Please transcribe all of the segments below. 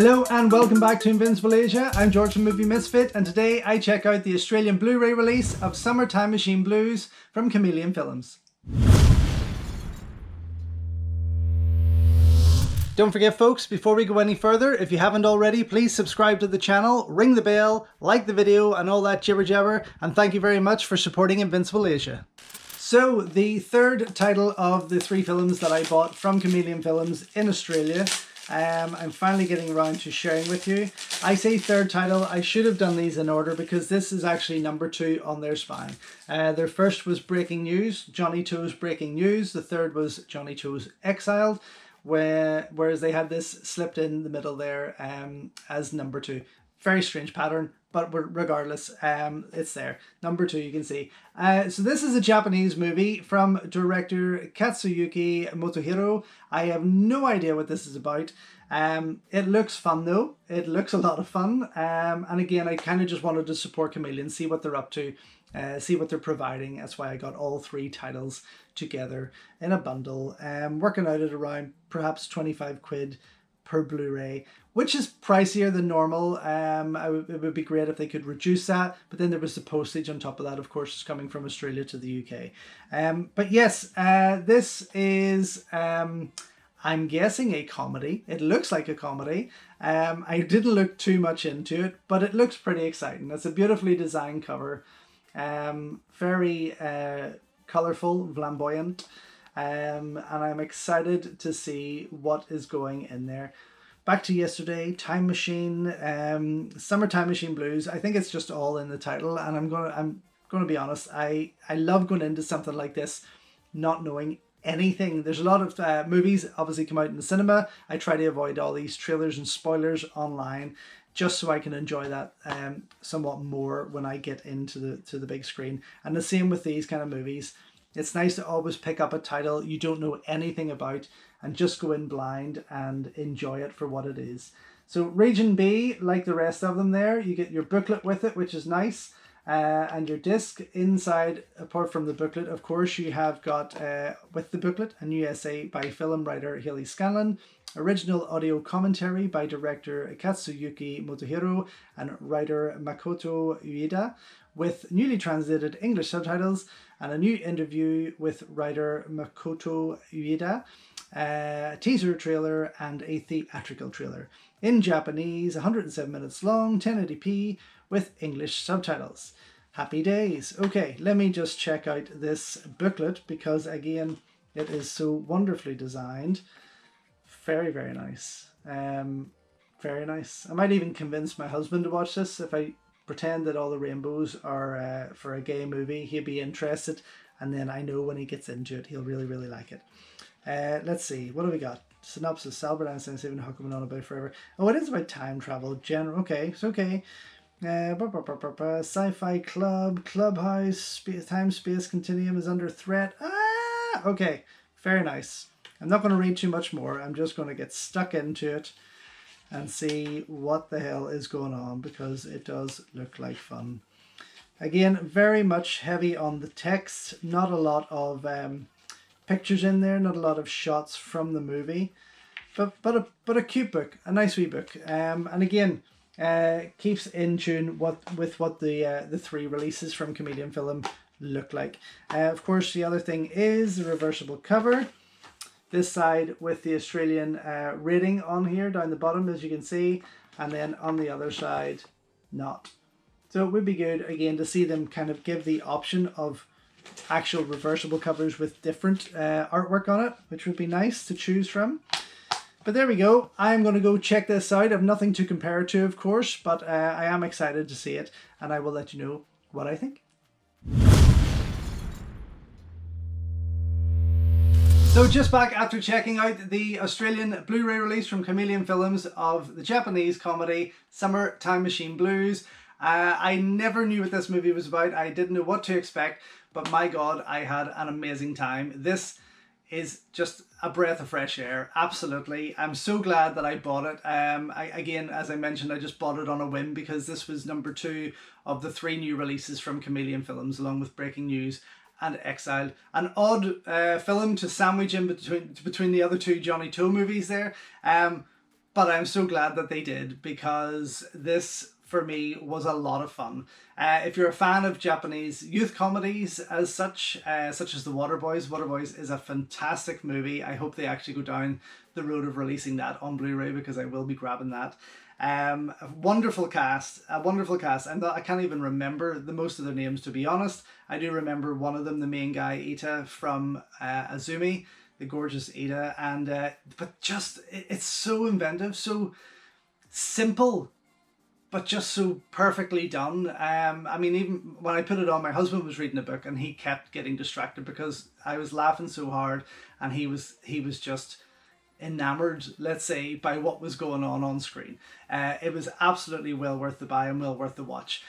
Hello and welcome back to Invincible Asia. I'm George from Movie Misfit, and today I check out the Australian Blu-ray release of Summer Time Machine Blues from Chameleon Films. Don't forget folks, before we go any further, if you haven't already, please subscribe to the channel, ring the bell, like the video and all that jibber jabber, and thank you very much for supporting Invincible Asia. So, the third title of the three films that I bought from Chameleon Films in Australia, I'm finally getting around to sharing with you. I say third title, I should have done these in order because this is actually number 2 on their spine. Their first was Breaking News, Johnny To's Breaking News. The third was Johnny To's Exiled, whereas they had this slipped in the middle there as number 2. Very strange pattern, but regardless, it's there. Number 2, you can see. So this is a Japanese movie from director Katsuyuki Motohiro. I have no idea what this is about. It looks fun though. It looks a lot of fun. And again, I kind of just wanted to support Chameleon, see what they're up to, see what they're providing. That's why I got all 3 titles together in a bundle. Working out at around perhaps 25 quid per Blu-ray, which is pricier than normal. It would be great if they could reduce that, but then there was the postage on top of that, of course, coming from Australia to the UK. But yes, this is, I'm guessing, a comedy. It looks like a comedy. I didn't look too much into it, but it looks pretty exciting. It's a beautifully designed cover, very colourful, flamboyant. And I'm excited to see what is going in there. Back to Yesterday, Time Machine, Summer Time Machine Blues. I think it's just all in the title, and I'm gonna be honest. I love going into something like this not knowing anything. There's a lot of movies obviously come out in the cinema. I try to avoid all these trailers and spoilers online, just so I can enjoy that somewhat more when I get into the big screen. And the same with these kind of movies. It's nice to always pick up a title you don't know anything about and just go in blind and enjoy it for what it is. So Region B, like the rest of them there, you get your booklet with it, which is nice, and your disc. Inside, apart from the booklet, of course, you have got, with the booklet, a new essay by film writer Haley Scanlon, original audio commentary by director Katsuyuki Motohiro and writer Makoto Ueda, with newly translated English subtitles, and a new interview with writer Makoto Ueda, a teaser trailer and a theatrical trailer. In Japanese, 107 minutes long, 1080p with English subtitles. Happy days. Okay, let me just check out this booklet because again, it is so wonderfully designed. Very, very nice. Very nice. I might even convince my husband to watch this if I pretend that all the rainbows are for a gay movie. He'd be interested, and then I know when he gets into it, he'll really, really like it. Let's see, what do we got? Synopsis: Albert Einstein Stephen Hawking on about forever. Oh, it is about time travel. General. Okay, it's okay. Sci-fi club, clubhouse, time space continuum is under threat. Ah, okay, very nice. I'm not going to read too much more. I'm just going to get stuck into it and see what the hell is going on because it does look like fun. Again, very much heavy on the text. Not a lot of pictures in there. Not a lot of shots from the movie. But a cute book, a nice wee book. And again, keeps in tune with what the 3 releases from Chameleon Film look like. Of course, the other thing is the reversible cover. This side with the Australian rating on here down the bottom, as you can see, and then on the other side, not. So it would be good, again, to see them kind of give the option of actual reversible covers with different artwork on it, which would be nice to choose from. But there we go. I'm going to go check this out. I have nothing to compare it to, of course, but I am excited to see it, and I will let you know what I think. So just back after checking out the Australian Blu-ray release from Chameleon Films of the Japanese comedy Summer Time Machine Blues. I never knew what this movie was about. I didn't know what to expect, but my God, I had an amazing time. This is just a breath of fresh air. Absolutely. I'm so glad that I bought it. Again, as I mentioned, I just bought it on a whim because this was number 2 of the 3 new releases from Chameleon Films, along with Breaking News and Exiled. An odd film to sandwich in between the other 2 Johnny To movies there. but I'm so glad that they did, because this for me was a lot of fun. If you're a fan of Japanese youth comedies as such as The Waterboys is a fantastic movie. I hope they actually go down the road of releasing that on Blu-ray, because I will be grabbing that. A wonderful cast, and I can't even remember the most of their names, to be honest. I do remember one of them, the main guy, Ita from Azumi, the gorgeous Ida, and but just it's so inventive, so simple, but just so perfectly done. I mean, even when I put it on, my husband was reading a book and he kept getting distracted because I was laughing so hard, and he was just enamored, let's say, by what was going on screen. It was absolutely well worth the buy and well worth the watch.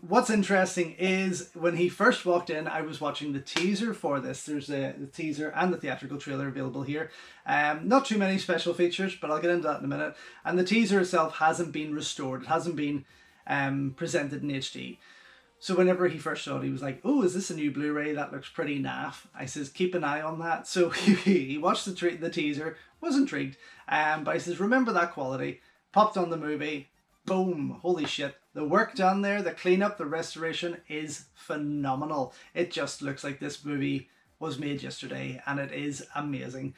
What's interesting is when he first walked in, I was watching the teaser for this. There's the teaser and the theatrical trailer available here. Not too many special features, but I'll get into that in a minute. And the teaser itself hasn't been restored. It hasn't been presented in HD. So whenever he first saw it, he was like, oh, is this a new Blu-ray? That looks pretty naff. I says, keep an eye on that. So he watched the teaser, was intrigued, but I says, remember that quality. Popped on the movie, boom, holy shit. The work done there, the cleanup, the restoration is phenomenal. It just looks like this movie was made yesterday, and it is amazing.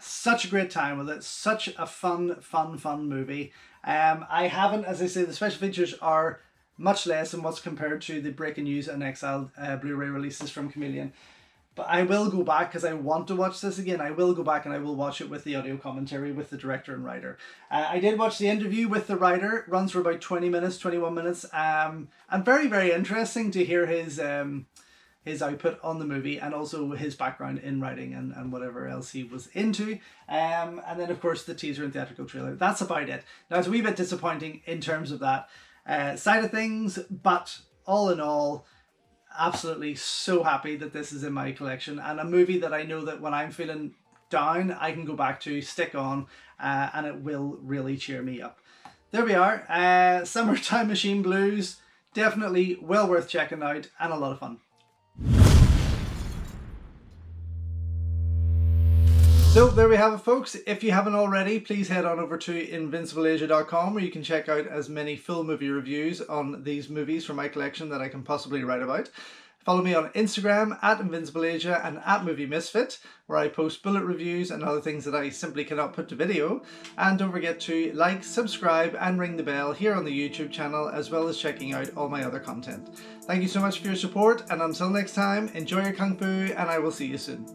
Such a great time with it. Such a fun movie. I haven't, as I say, the special features are much less than what's compared to the Breaking News and Exiled Blu-ray releases from Chameleon. But I will go back, because I want to watch this again. I will go back and I will watch it with the audio commentary with the director and writer. I did watch the interview with the writer. It runs for about 20 minutes, 21 minutes. And very, very interesting to hear his output on the movie, and also his background in writing and whatever else he was into. And then, of course, the teaser and theatrical trailer. That's about it. Now, it's a wee bit disappointing in terms of that side of things, but all in all, absolutely so happy that this is in my collection, and a movie that I know that when I'm feeling down, I can go back to, stick on, and it will really cheer me up. There we are. Summertime Machine Blues, definitely well worth checking out, and a lot of fun. So there we have it, folks. If you haven't already, please head on over to invincibleasia.com, where you can check out as many full movie reviews on these movies from my collection that I can possibly write about. Follow me on Instagram at InvincibleAsia and at Movie Misfit, where I post bullet reviews and other things that I simply cannot put to video. And don't forget to like, subscribe and ring the bell here on the YouTube channel, as well as checking out all my other content. Thank you so much for your support, and until next time, enjoy your Kung Fu, and I will see you soon.